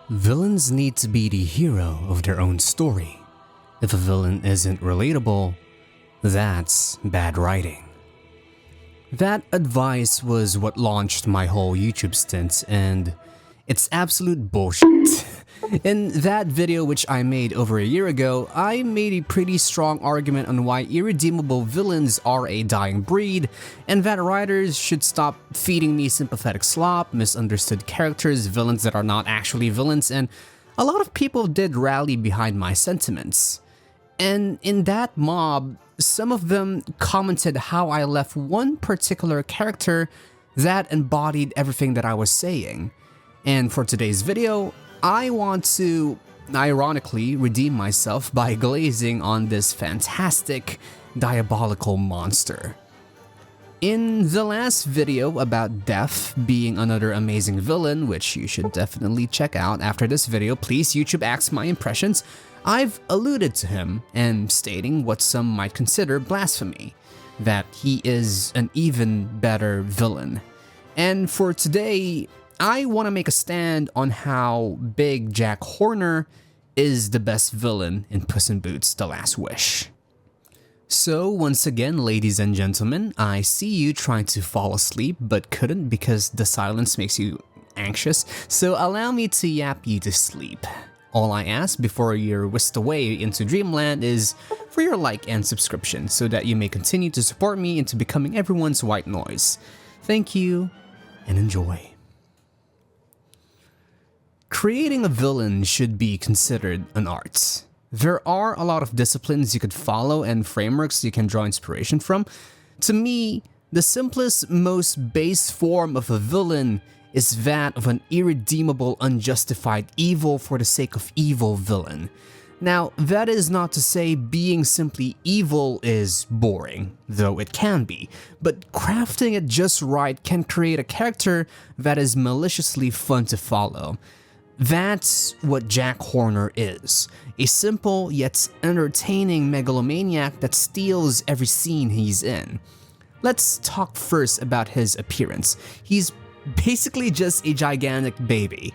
Villains need to be the hero of their own story. If a villain isn't relatable, that's bad writing. That advice was what launched my whole YouTube stint, and it's absolute bullshit. In that video, which I made over a year ago, I made a pretty strong argument on why irredeemable villains are a dying breed, and that writers should stop feeding me sympathetic slop, misunderstood characters, villains that are not actually villains, and a lot of people did rally behind my sentiments. And in that mob, some of them commented how I left one particular character that embodied everything that I was saying. And for today's video, I want to ironically redeem myself by glazing on this fantastic, diabolical monster. In the last video about Death being another amazing villain, which you should definitely check out after this video, please YouTube ask my impressions, I've alluded to him and stating what some might consider blasphemy, that he is an even better villain. And for today, I want to make a stand on how Big Jack Horner is the best villain in Puss in Boots: The Last Wish. So once again, ladies and gentlemen, I see you trying to fall asleep but couldn't because the silence makes you anxious, so allow me to yap you to sleep. All I ask before you're whisked away into dreamland is for your like and subscription so that you may continue to support me into becoming everyone's white noise. Thank you and enjoy. Creating a villain should be considered an art. There are a lot of disciplines you could follow and frameworks you can draw inspiration from. To me, the simplest, most base form of a villain is that of an irredeemable, unjustified evil for the sake of evil villain. Now, that is not to say being simply evil is boring, though it can be, but crafting it just right can create a character that is maliciously fun to follow. That's what Jack Horner is, a simple yet entertaining megalomaniac that steals every scene he's in. Let's talk first about his appearance. He's basically just a gigantic baby.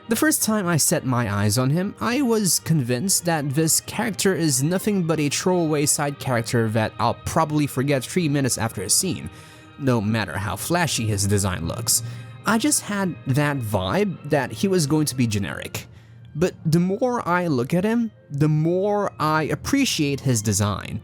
The first time I set my eyes on him, I was convinced that this character is nothing but a throwaway side character that I'll probably forget 3 minutes after a scene, no matter how flashy his design looks. I just had that vibe that he was going to be generic. But the more I look at him, the more I appreciate his design.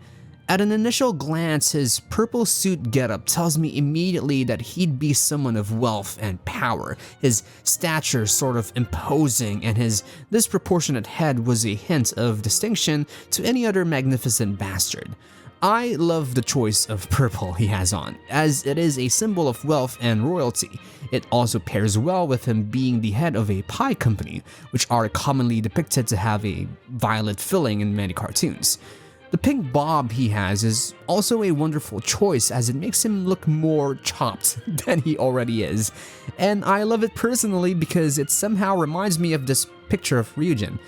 At an initial glance, his purple suit getup tells me immediately that he'd be someone of wealth and power, his stature sort of imposing, and his disproportionate head was a hint of distinction to any other magnificent bastard. I love the choice of purple he has on, as it is a symbol of wealth and royalty. It also pairs well with him being the head of a pie company, which are commonly depicted to have a violet filling in many cartoons. The pink bob he has is also a wonderful choice as it makes him look more chopped than he already is, and I love it personally because it somehow reminds me of this picture of Ryujin.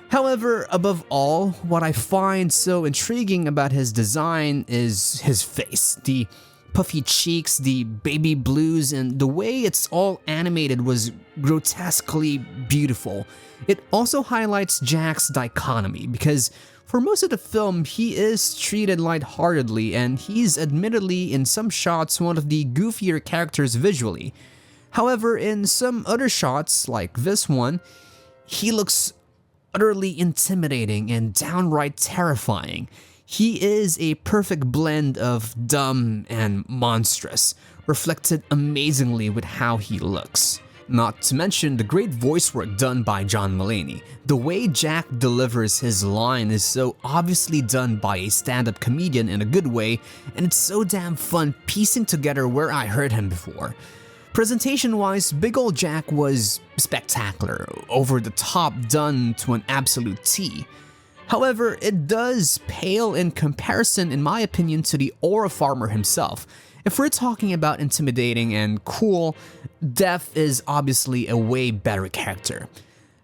However, above all, what I find so intriguing about his design is his face. The puffy cheeks, the baby blues, and the way it's all animated was grotesquely beautiful. It also highlights Jack's dichotomy because for most of the film, he is treated lightheartedly and he's admittedly in some shots one of the goofier characters visually. However, in some other shots, like this one, he looks utterly intimidating and downright terrifying. He is a perfect blend of dumb and monstrous, reflected amazingly with how he looks. Not to mention the great voice work done by John Villainy. The way Jack delivers his line is so obviously done by a stand-up comedian in a good way, and it's so damn fun piecing together where I heard him before. Presentation-wise, Big Ol' Jack was spectacular, over the top, done to an absolute T. However, it does pale in comparison, in my opinion, to the Aura Farmer himself. If we're talking about intimidating and cool, Death is obviously a way better character.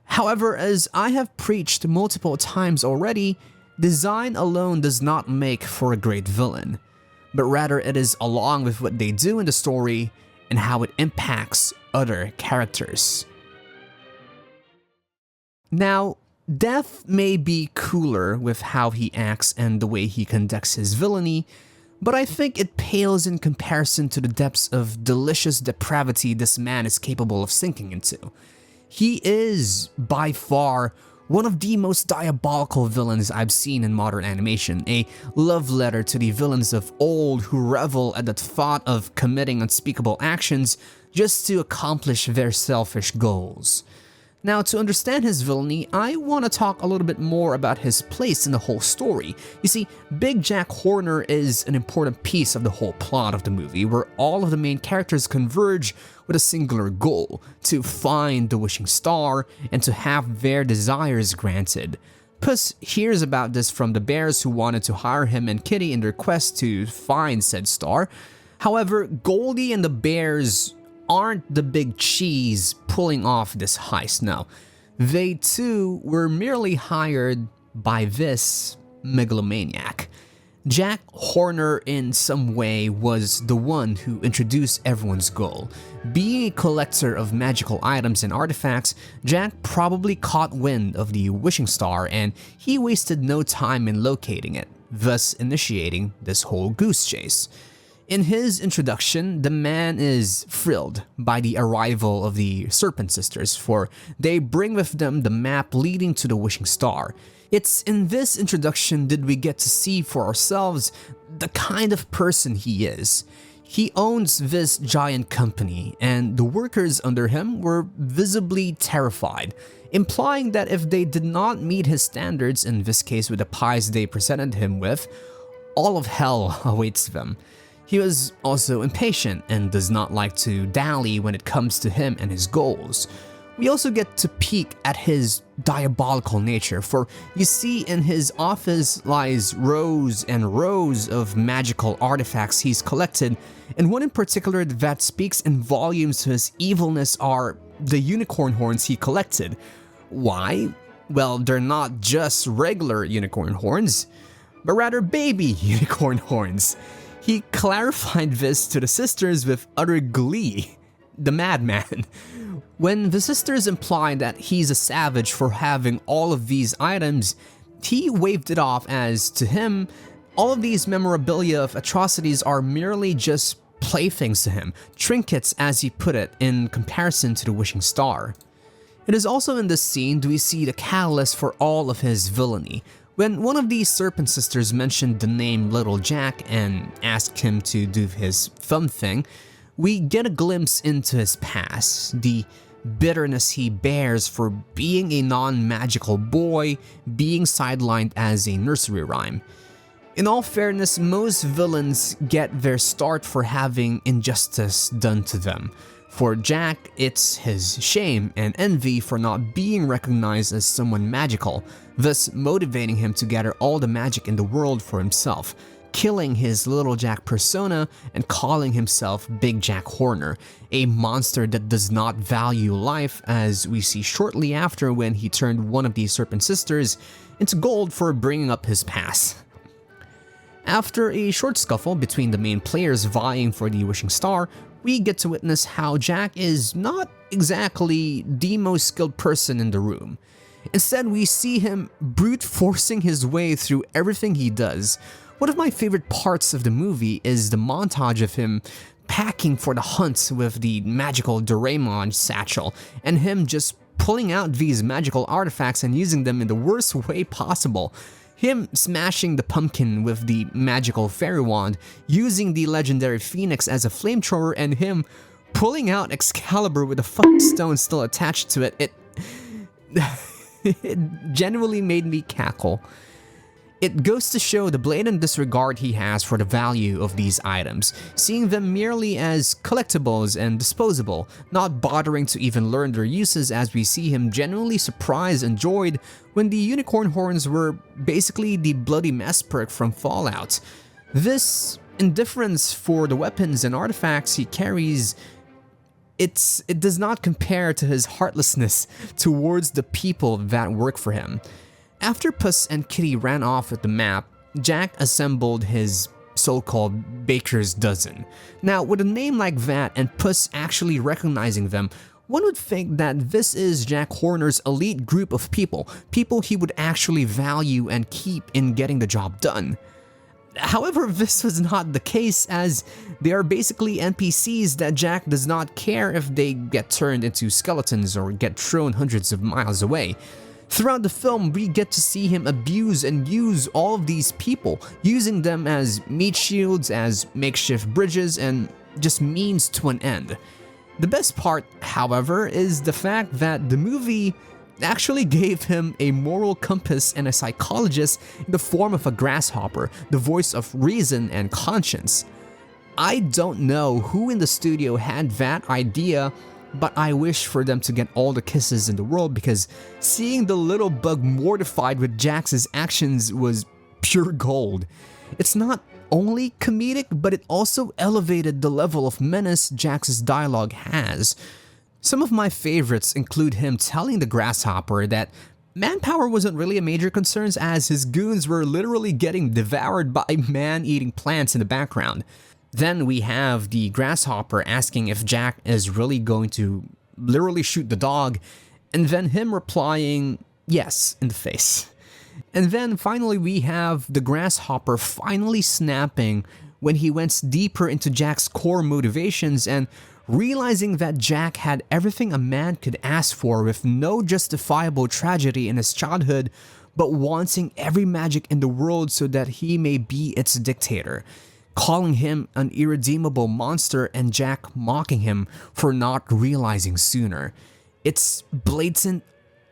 However, as I have preached multiple times already, design alone does not make for a great villain, but rather it is along with what they do in the story and how it impacts other characters. Now, Death may be cooler with how he acts and the way he conducts his villainy, but I think it pales in comparison to the depths of delicious depravity this man is capable of sinking into. He is, by far, one of the most diabolical villains I've seen in modern animation, a love letter to the villains of old who revel at the thought of committing unspeakable actions just to accomplish their selfish goals. Now, to understand his villainy, I want to talk a little bit more about his place in the whole story. You see, Big Jack Horner is an important piece of the whole plot of the movie, where all of the main characters converge with a singular goal: to find the wishing star and to have their desires granted. Puss hears about this from the bears who wanted to hire him and Kitty in their quest to find said star. However, Goldie and the bears aren't the big cheese pulling off this heist, no. They too were merely hired by this megalomaniac. Jack Horner in some way was the one who introduced everyone's goal. Being a collector of magical items and artifacts, Jack probably caught wind of the wishing star and he wasted no time in locating it, thus initiating this whole goose chase. In his introduction, the man is thrilled by the arrival of the Serpent Sisters, for they bring with them the map leading to the wishing star. It's in this introduction that we get to see for ourselves the kind of person he is. He owns this giant company, and the workers under him were visibly terrified, implying that if they did not meet his standards, in this case with the pies they presented him with, all of hell awaits them. He was also impatient and does not like to dally when it comes to him and his goals. We also get to peek at his diabolical nature, for you see in his office lies rows and rows of magical artifacts he's collected, and one in particular that speaks in volumes to his evilness are the unicorn horns he collected. Why? Well, they're not just regular unicorn horns, but rather baby unicorn horns. He clarified this to the sisters with utter glee. The madman. When the sisters implied that he's a savage for having all of these items, he waved it off as, to him, all of these memorabilia of atrocities are merely just playthings to him, trinkets as he put it, in comparison to the wishing star. It is also in this scene do we see the catalyst for all of his villainy. When one of these Serpent Sisters mentioned the name Little Jack and asked him to do his thumb thing, we get a glimpse into his past, the bitterness he bears for being a non-magical boy, being sidelined as a nursery rhyme. In all fairness, most villains get their start for having injustice done to them. For Jack, it's his shame and envy for not being recognized as someone magical, thus motivating him to gather all the magic in the world for himself, killing his Little Jack persona and calling himself Big Jack Horner, a monster that does not value life, as we see shortly after when he turned one of these Serpent Sisters into gold for bringing up his past. After a short scuffle between the main players vying for the wishing star, we get to witness how Jack is not exactly the most skilled person in the room. Instead, we see him brute forcing his way through everything he does. One of my favorite parts of the movie is the montage of him packing for the hunt with the magical Doraemon satchel, and him just pulling out these magical artifacts and using them in the worst way possible. Him smashing the pumpkin with the magical fairy wand, using the legendary phoenix as a flamethrower, and him pulling out Excalibur with a fucking stone still attached to it. It genuinely made me cackle. It goes to show the blatant disregard he has for the value of these items, seeing them merely as collectibles and disposable, not bothering to even learn their uses, as we see him genuinely surprised and joyed when the unicorn horns were basically the bloody mess perk from Fallout. This indifference for the weapons and artifacts he carries, it does not compare to his heartlessness towards the people that work for him. After Puss and Kitty ran off with the map, Jack assembled his so-called baker's dozen. Now, with a name like that and Puss actually recognizing them, one would think that this is Jack Horner's elite group of people he would actually value and keep in getting the job done. However, this was not the case, as they are basically NPCs that Jack does not care if they get turned into skeletons or get thrown hundreds of miles away. Throughout the film, we get to see him abuse and use all of these people, using them as meat shields, as makeshift bridges, and just means to an end. The best part, however, is the fact that the movie actually gave him a moral compass and a psychologist in the form of a grasshopper, the voice of reason and conscience. I don't know who in the studio had that idea, but I wish for them to get all the kisses in the world, because seeing the little bug mortified with Jax's actions was pure gold. It's not only comedic, but it also elevated the level of menace Jax's dialogue has. Some of my favorites include him telling the grasshopper that manpower wasn't really a major concern, as his goons were literally getting devoured by man-eating plants in the background. Then we have the grasshopper asking if Jack is really going to literally shoot the dog, and then him replying yes in the face. And then finally we have the grasshopper finally snapping when he went deeper into Jack's core motivations and realizing that Jack had everything a man could ask for with no justifiable tragedy in his childhood, but wanting every magic in the world so that he may be its dictator, calling him an irredeemable monster and Jack mocking him for not realizing sooner. It's blatant,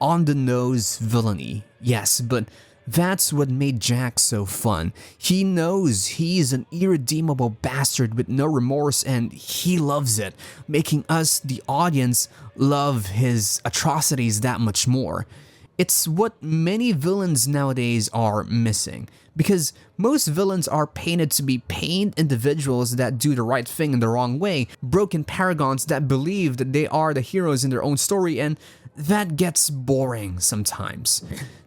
on-the-nose villainy, yes, but that's what made Jack so fun. He knows he's an irredeemable bastard with no remorse, and he loves it, making us, the audience, love his atrocities that much more. It's what many villains nowadays are missing, because most villains are painted to be pained individuals that do the right thing in the wrong way, broken paragons that believe that they are the heroes in their own story, and that gets boring sometimes.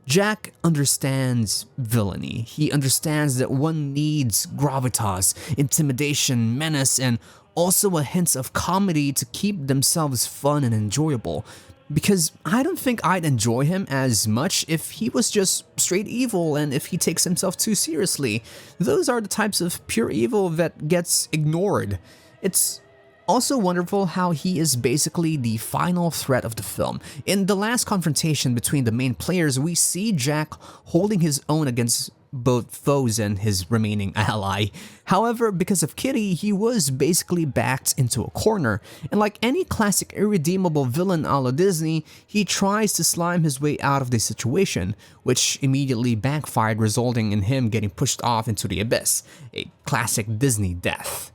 Jack understands villainy. He understands that one needs gravitas, intimidation, menace, and also a hint of comedy to keep themselves fun and enjoyable. Because I don't think I'd enjoy him as much if he was just straight evil and if he takes himself too seriously. Those are the types of pure evil that gets ignored. It's also wonderful how he is basically the final threat of the film. In the last confrontation between the main players, we see Jack holding his own against both foes and his remaining ally. However, because of Kitty, he was basically backed into a corner, and like any classic irredeemable villain a la Disney, he tries to slime his way out of the situation, which immediately backfired, resulting in him getting pushed off into the abyss, a classic Disney death.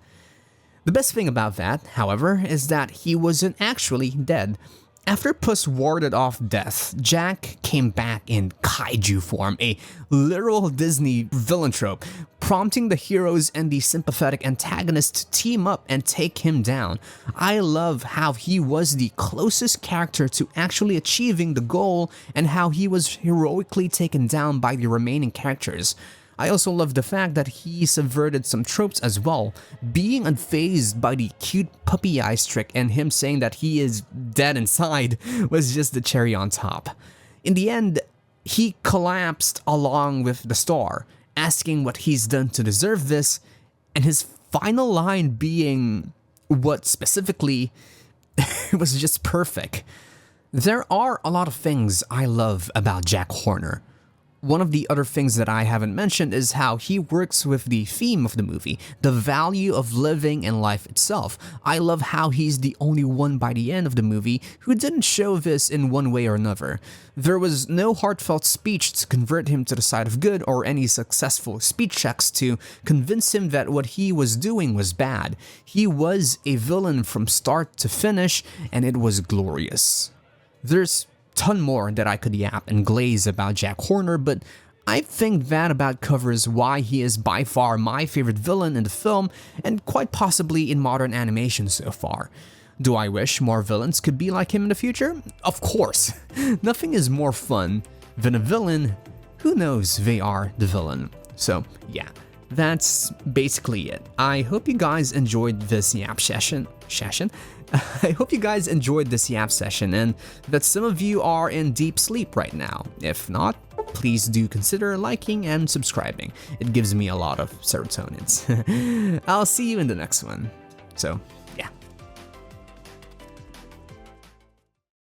The best thing about that, however, is that he wasn't actually dead. After Puss warded off death, Jack came back in kaiju form, a literal Disney villain trope, prompting the heroes and the sympathetic antagonists to team up and take him down. I love how he was the closest character to actually achieving the goal and how he was heroically taken down by the remaining characters. I also love the fact that he subverted some tropes as well, being unfazed by the cute puppy eyes trick, and him saying that he is dead inside was just the cherry on top. In the end, he collapsed along with the star, asking what he's done to deserve this, and his final line being what specifically was just perfect. There are a lot of things I love about Jack Horner. One of the other things that I haven't mentioned is how he works with the theme of the movie, the value of living and life itself. I love how he's the only one by the end of the movie who didn't show this in one way or another. There was no heartfelt speech to convert him to the side of good or any successful speech checks to convince him that what he was doing was bad. He was a villain from start to finish, and it was glorious. There's ton more that I could yap and glaze about Jack Horner, but I think that about covers why he is by far my favorite villain in the film and quite possibly in modern animation so far. Do I wish more villains could be like him in the future? Of course. Nothing is more fun than a villain who knows they are the villain. So yeah, that's basically it. I hope you guys enjoyed this yap session. I hope you guys enjoyed this yap session and that some of you are in deep sleep right now. If not, please do consider liking and subscribing. It gives me a lot of serotonins. I'll see you in the next one. So,